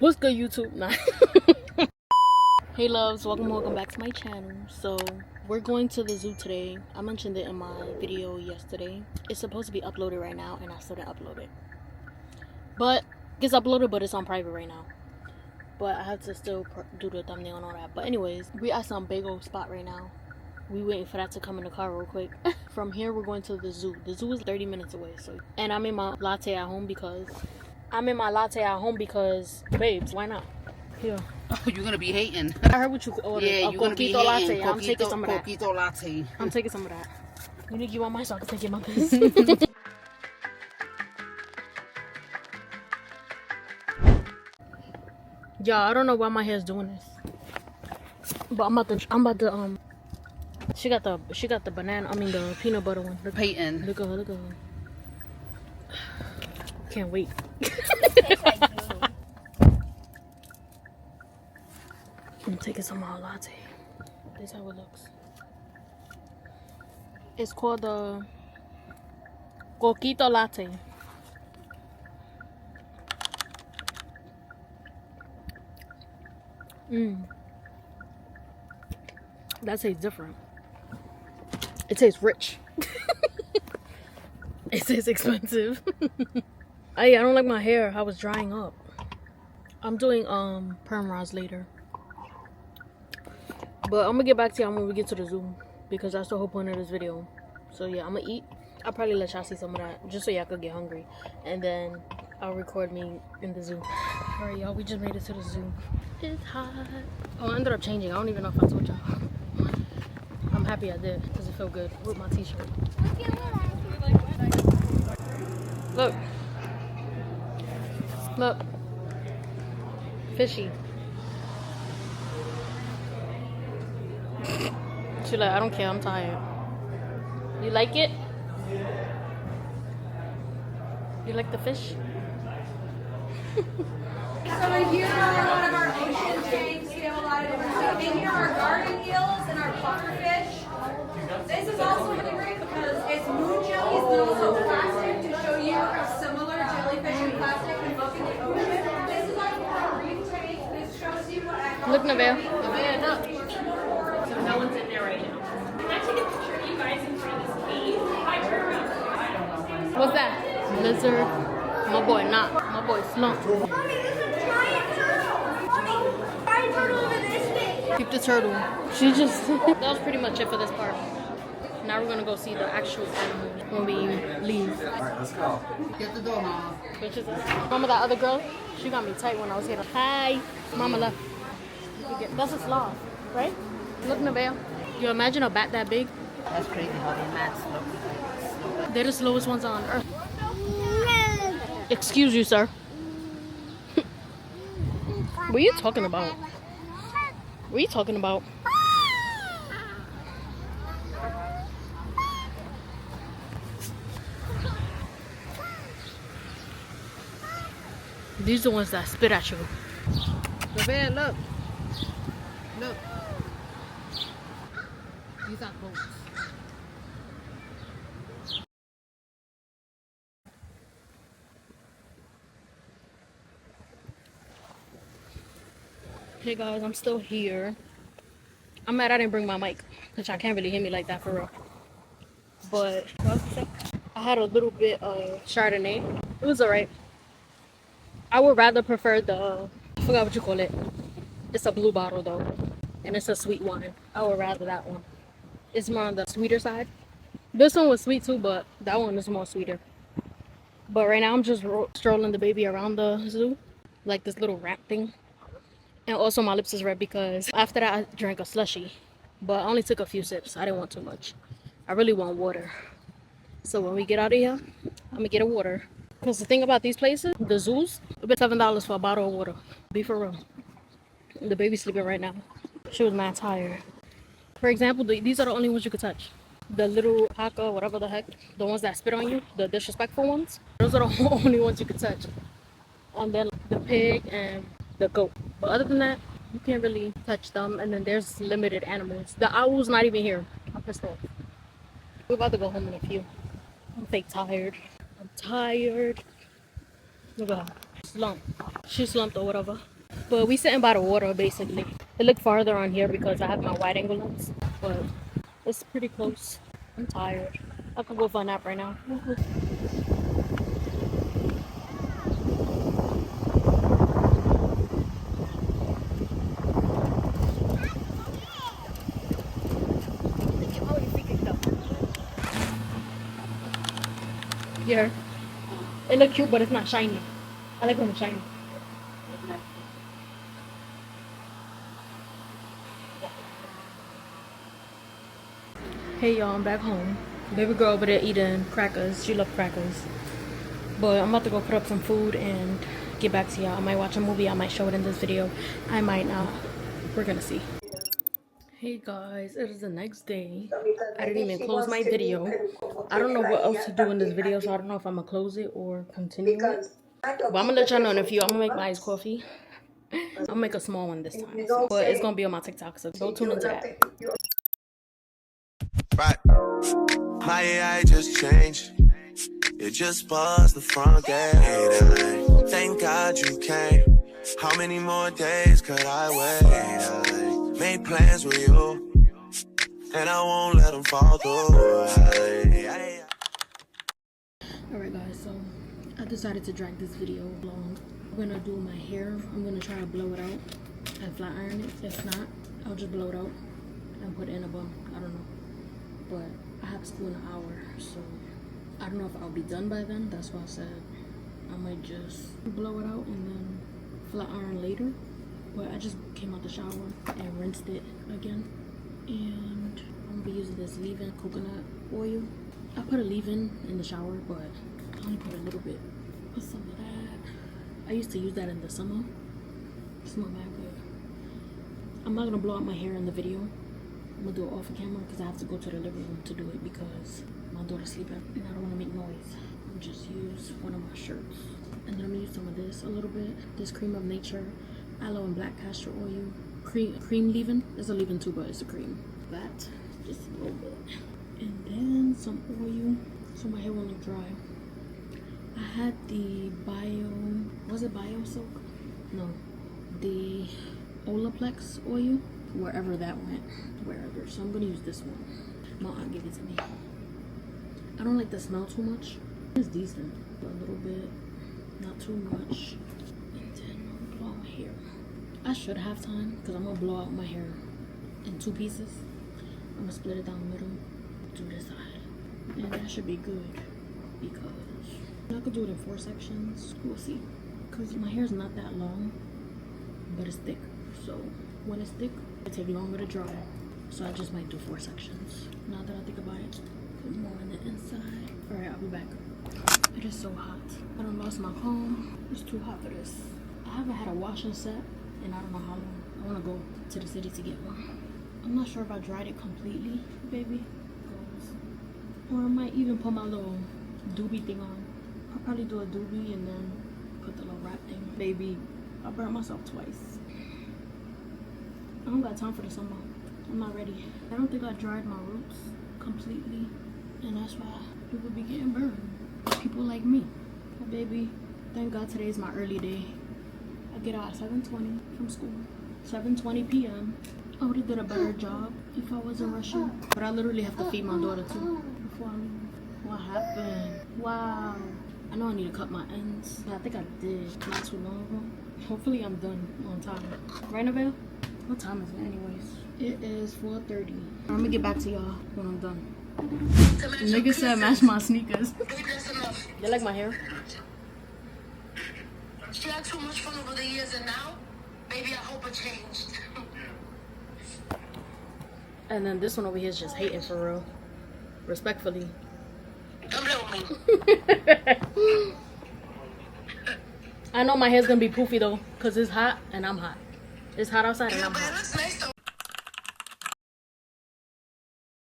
What's good, YouTube? Nah. Hey loves, welcome back to my channel. So we're going to the zoo today. I mentioned it in my video yesterday. It's supposed to be uploaded right now and I still didn't upload it, but it's uploaded, but it's on private right now. But I have to still do the thumbnail and all that. But anyways, we at some big old spot right now. We waiting for that to come in the car real quick. From here we're going to the zoo. The zoo is 30 minutes away. So, and I'm in my latte at home because babes, why not? Here. Oh, you're gonna be hating. I heard what you ordered. Yeah, you're gonna be hating. Latte. I'm taking some of that. Coquito latte. I'm taking some of that. You think you want mine so I can take your mother's? Yeah, I don't know why my hair's doing this, but I'm about to She got the banana. I mean the peanut butter one. Peyton. Look at her. Can't wait. I'm taking some more latte. This is how it looks. It's called the Coquito latte. That tastes different. It tastes rich. It tastes expensive. I don't like my hair. I was drying up. I'm doing perm rods later. But I'm gonna get back to y'all when we get to the zoo because that's the whole point of this video. So yeah, I'm gonna eat. I'll probably let y'all see some of that just so y'all could get hungry, and then I'll record me in the zoo. All right, y'all, we just made it to the zoo. It's hot. Oh, I ended up changing. I don't even know if I told y'all. I'm happy I did because it felt good with my t-shirt. Look, fishy. She like, I don't care, I'm tired. You like it? You like the fish? So in here are one of our ocean tanks. We have a lot of different stuff. In here are garden eels and our pufferfish. This is also really great because it's moon jellies but also plastic to show you how similar jellyfish and plastic can look in the ocean. This is also our reef tank. This shows you what I Look, Nevaeh. look. So no one's in there right now. Can I take a picture of you guys in front of this cave? I turn around. What's that? Lizard. My boy Slump. Mommy, there's a giant turtle. Mommy, giant turtle over this big. Keep the turtle. She just that was pretty much it for this part. Now we're gonna go see the actual animals when we leave. Alright, let's go. Get the door, Mama. Which is remember that other girl? She got me tight when I was here. Hi, Mama left. That's a sloth, right? Look, Nevaeh. You imagine a bat that big? That's crazy how they mad slow. They're the slowest ones on earth. Excuse you, sir. What are you talking about? What are you talking about? These are the ones that spit at you. Nevaeh, look. Look. These are boats. Hey guys, I'm still here. I'm mad I didn't bring my mic because I can't really hear me like that for real. But what was I saying? I had a little bit of Chardonnay. It was alright. I would rather prefer the, I forgot what you call it. It's a blue bottle though, and it's a sweet wine. I would rather that one. It's more on the sweeter side. This one was sweet too, but that one is more sweeter. But right now I'm just strolling the baby around the zoo, like this little ramp thing. And also my lips is red because after that I drank a slushie, but I only took a few sips. I didn't want too much. I really want water. So when we get out of here, I'm gonna get a water. Because the thing about these places, the zoos, it'll be $7 for a bottle of water. Be for real. The baby's sleeping right now. She was mad tired. For example, these are the only ones you could touch. The little haka, whatever the heck, the ones that spit on you, the disrespectful ones, those are the only ones you could touch. And then the pig and the goat. But other than that, you can't really touch them. And then there's limited animals. The owl's not even here. I'm pissed off. We're about to go home in a few. I'm fake tired. I'm tired. Look at her. Slump. She slumped or whatever. But we sitting by the water basically. It looked farther on here because I have my wide angle lens. But it's pretty close. I'm tired. I could go for a nap right now. Yeah. It look cute, but it's not shiny. I like when it's shiny. Hey y'all, I'm back home. Baby girl over there eating crackers. She loves crackers. But I'm about to go put up some food and get back to y'all. I might watch a movie. I might show it in this video. I might not. We're gonna see. Hey guys, it is the next day. I didn't even close my video. I don't know what else to do in this video, so I don't know if I'm gonna close it or continue it. But I'm gonna let y'all know in a few. I'm gonna make my iced coffee. I'll make a small one this time. But it's gonna be on my TikTok, so go tune into that. Right. My AI just changed. It just buzzed the front gate. Thank God you came. How many more days could I wait? I made plans with you, and I won't let them fall through. Alright guys, so I decided to drag this video long. I'm gonna do my hair. I'm gonna try to blow it out and flat iron it. If not, I'll just blow it out and put it in a bun. I don't know. But I have school in an hour, so I don't know if I'll be done by then. That's why I said I might just blow it out and then flat iron later. But I just came out the shower and rinsed it again. And I'm gonna be using this leave-in coconut oil. I put a leave-in in the shower, but I only put a little bit. Put some of that. I used to use that in the summer. It's not that good. I'm not gonna blow out my hair in the video. I'm gonna do it off the camera because I have to go to the living room to do it because my daughter's sleeping and I don't want to make noise. I'll just use one of my shirts. And then I'm gonna use some of this a little bit. This Cream of Nature aloe and black castor oil. Cream leave-in. There's a leave-in too, but it's a cream. That, just a little bit. And then some oil so my hair won't look dry. I had the was it Bio Silk? No, the Olaplex oil, wherever that went, wherever. So I'm gonna use this one. My aunt gave it to me. I don't like the smell too much. It's decent, but a little bit, not too much. And then I'm gonna blow out my hair. I should have time because I'm gonna blow out my hair in 2 pieces. I'm gonna split it down the middle to this side, and that should be good because I could do it in 4 sections. We'll see. Because my hair's not that long, but it's thick. So when it's thick, it takes longer to dry. So I just might do 4 sections. Now that I think about it, put more on the inside. All right, I'll be back. It is so hot. I done lost my comb. It's too hot for this. I haven't had a washing set and I don't know how long. I want to go to the city to get one. I'm not sure if I dried it completely, baby. Or I might even put my little doobie thing on. I'll probably do a doobie and then put the little wrap thing. Baby, I burnt myself twice. I don't got time for the summer. I'm not ready. I don't think I dried my roots completely. And that's why people be getting burned. People like me. But baby, thank God today is my early day. I get out at 7:20 from school. 7:20 p.m. I would have did a better job if I wasn't rushing. But I literally have to feed my daughter too before I leave. What happened? Wow. I know I need to cut my ends. But I think I did not too long ago. Hopefully I'm done on time. Right, Nabel? What time is it anyways? It is 4:30. I'm gonna get back to y'all when I'm done. Nigga said match my sneakers. You like my hair? She had too much fun over the years and now, maybe I hope it changed. And then this one over here is just hating for real. Respectfully. Don't blame me. I know my hair's gonna be poofy though, cause it's hot and I'm hot. It's hot outside and I'm hot.